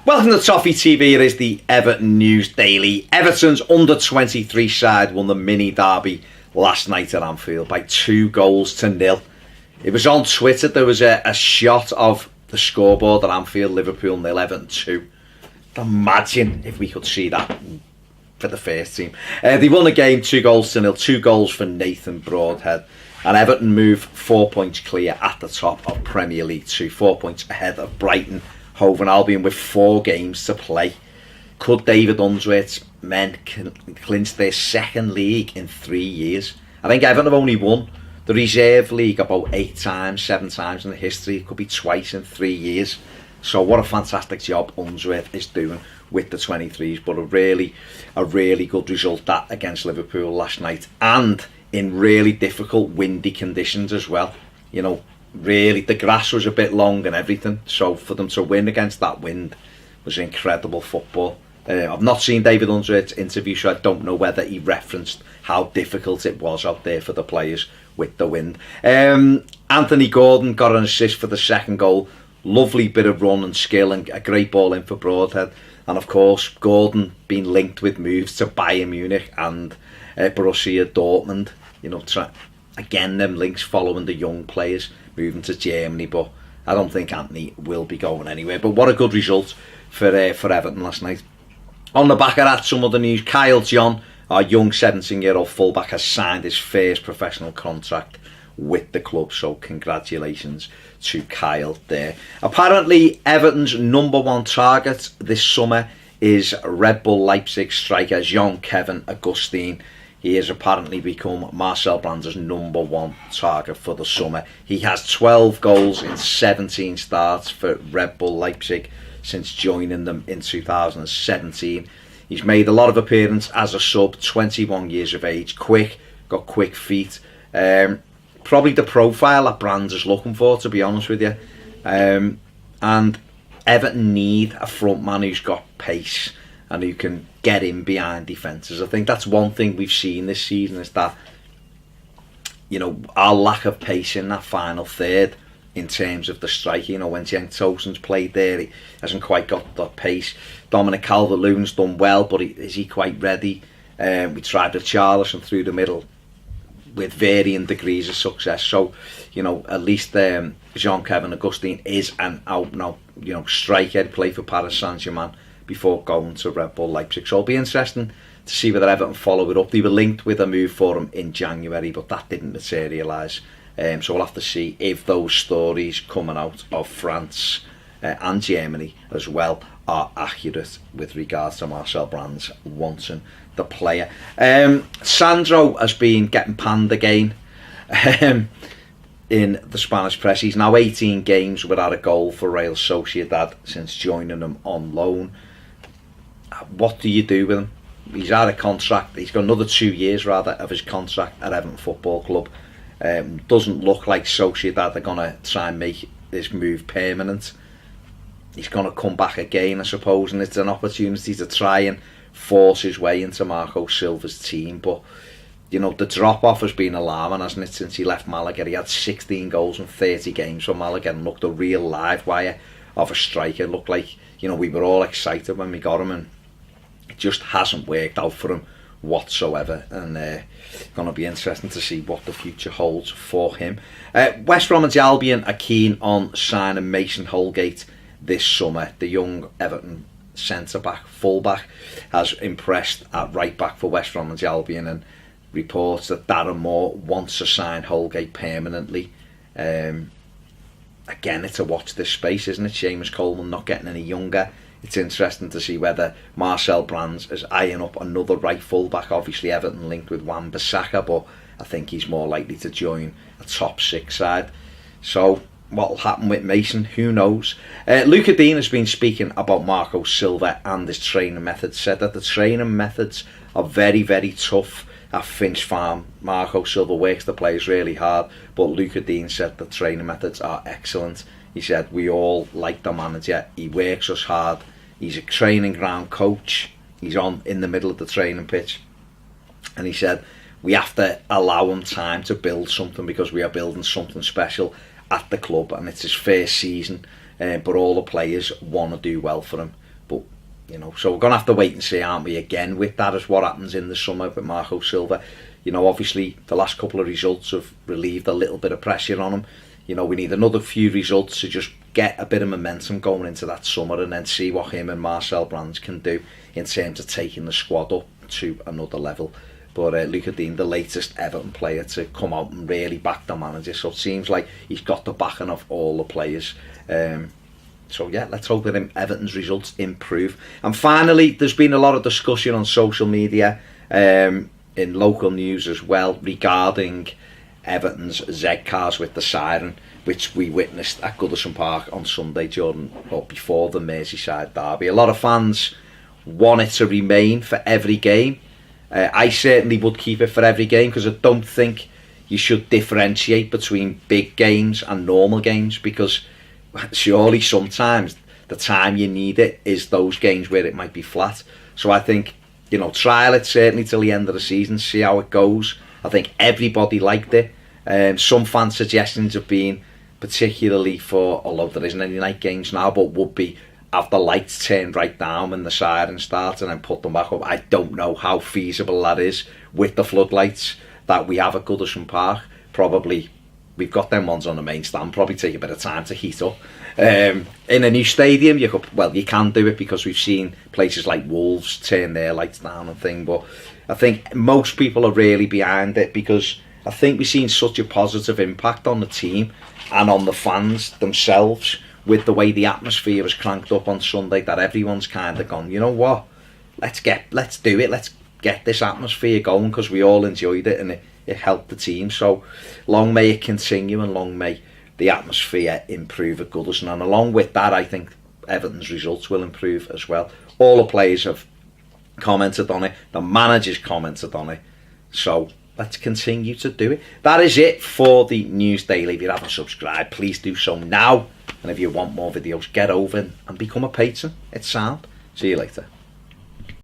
Welcome to Toffee TV. It is the Everton News Daily. Everton's under-23 side won the mini derby last night at Anfield by 2-0. It was on Twitter. There was a shot of the scoreboard at Anfield. Liverpool 0, Everton 2. Imagine if we could see that for the first team. They won the game 2-0. 2 goals for Nathan Broadhead. And Everton move 4 points clear at the top of Premier League 2. 4 points ahead of Brighton, Hove and Albion with 4 games to play. Could David Unsworth's men clinch their second league in 3 years? I think Everton have only won the reserve league about 8 times, 7 times in the history. It could be twice in 3 years. So what a fantastic job Unsworth is doing with the 23s. But a really good result that against Liverpool last night, and in really difficult windy conditions as well. You know, really the grass was a bit long and everything, so for them to win against that wind was incredible football. I've not seen David Unsworth's interview, so I don't know whether he referenced how difficult it was out there for the players with the wind. Anthony Gordon got an assist for the second goal. Lovely bit of run and skill and a great ball in for Broadhead. And of course Gordon being linked with moves to Bayern Munich and Borussia Dortmund. You know, again, them links following the young players moving to Germany, but I don't think Anthony will be going anywhere. But what a good result for Everton last night. On the back of that, some other news. Kyle John, our young 17-year-old fullback, has signed his first professional contract with the club, so congratulations to Kyle there. Apparently, Everton's #1 target this summer is Red Bull Leipzig striker Jean-Kevin Augustin. He has apparently become Marcel Brands' #1 target for the summer. He has 12 goals in 17 starts for Red Bull Leipzig since joining them in 2017. He's made a lot of appearances as a sub, 21 years of age, got quick feet. Probably the profile that Brands is looking for, to be honest with you. And Everton need a front man who's got pace and who can get in behind defences. I think that's one thing we've seen this season, is that, you know, our lack of pace in that final third in terms of the striking. You know, when Cenk Tosun's played there, he hasn't quite got the pace. Dominic Calvert-Lewin's done well, but is he quite ready? We tried with Charlison through the middle with varying degrees of success. So, you know, at least Jean-Kevin Augustin is an out-and-out, you know, striker. Play for Paris Saint-Germain before going to Red Bull Leipzig. So it'll be interesting to see whether Everton follow it up. They were linked with a move for him in January, but that didn't materialise. So we'll have to see if those stories coming out of France and Germany as well are accurate with regards to Marcel Brands wanting the player. Sandro has been getting panned again in the Spanish press. He's now 18 games without a goal for Real Sociedad since joining them on loan. What do you do with him? He's out of contract. He's got another 2 years rather of his contract at Everton Football Club. Doesn't look like Sociedad are going to try and make this move permanent. He's going to come back again, I suppose, and it's an opportunity to try and force his way into Marco Silva's team. But, you know, the drop-off has been alarming, hasn't it, since he left Malaga. He had 16 goals in 30 games for Malaga and looked a real live wire of a striker. Looked like, you know, we were all excited when we got him, and it just hasn't worked out for him whatsoever. And going to be interesting to see what the future holds for him. West Bromwich Albion are keen on signing Mason Holgate this summer. The young Everton centre-back, full-back, has impressed at right-back for West Bromwich Albion, and reports that Darren Moore wants to sign Holgate permanently. Again, it's a watch this space, isn't it? Seamus Coleman not getting any younger. It's interesting to see whether Marcel Brands is eyeing up another right full-back. Obviously Everton linked with Wan-Bissaka, but I think he's more likely to join a top 6 side. So what will happen with Mason, who knows? Luca Dean has been speaking about Marco Silva and his training methods. Said that the training methods are very, very tough at Finch Farm. Marco Silva works the players really hard, but Luca Dean said the training methods are excellent. He said, we all like the manager. He works us hard. He's a training ground coach. He's in the middle of the training pitch. And he said, we have to allow him time to build something, because we are building something special at the club, and it's his first season. But all the players want to do well for him. But, you know, so we're going to have to wait and see, aren't we, again with that, as what happens in the summer with Marco Silva. You know, obviously the last couple of results have relieved a little bit of pressure on him. You know, we need another few results to just get a bit of momentum going into that summer, and then see what him and Marcel Brands can do in terms of taking the squad up to another level. But Luca Dean, the latest Everton player to come out and really back the manager, so it seems like he's got the backing of all the players. So yeah, let's hope that Everton's results improve. And finally, there's been a lot of discussion on social media, in local news as well, regarding Everton's Z cars with the siren, which we witnessed at Goodison Park on Sunday before the Merseyside derby. A lot of fans want it to remain for every game. I certainly would keep it for every game, because I don't think you should differentiate between big games and normal games, because surely sometimes the time you need it is those games where it might be flat. So I think, you know, trial it certainly till the end of the season, see how it goes. I think everybody liked it. Some fan suggestions have been, particularly for, although there isn't any night games now, but would be have the lights turned right down when the siren starts and then put them back up. I don't know how feasible that is with the floodlights that we have at Goodison Park. Probably, we've got them ones on the main stand, probably take a bit of time to heat up. In a new stadium, you can do it, because we've seen places like Wolves turn their lights down and thing, but I think most people are really behind it, because I think we've seen such a positive impact on the team and on the fans themselves with the way the atmosphere was cranked up on Sunday, that everyone's kind of gone, you know what, let's do it, let's get this atmosphere going, because we all enjoyed it and it helped the team. So long may it continue, and long may the atmosphere improve at Goodison, and along with that I think Everton's results will improve as well. All the players have commented on it, the managers commented on it, so let's continue to do it. That is it for the News Daily. If you haven't subscribed, please do so now, and if you want more videos, get over and become a patron. It's sound. See you later.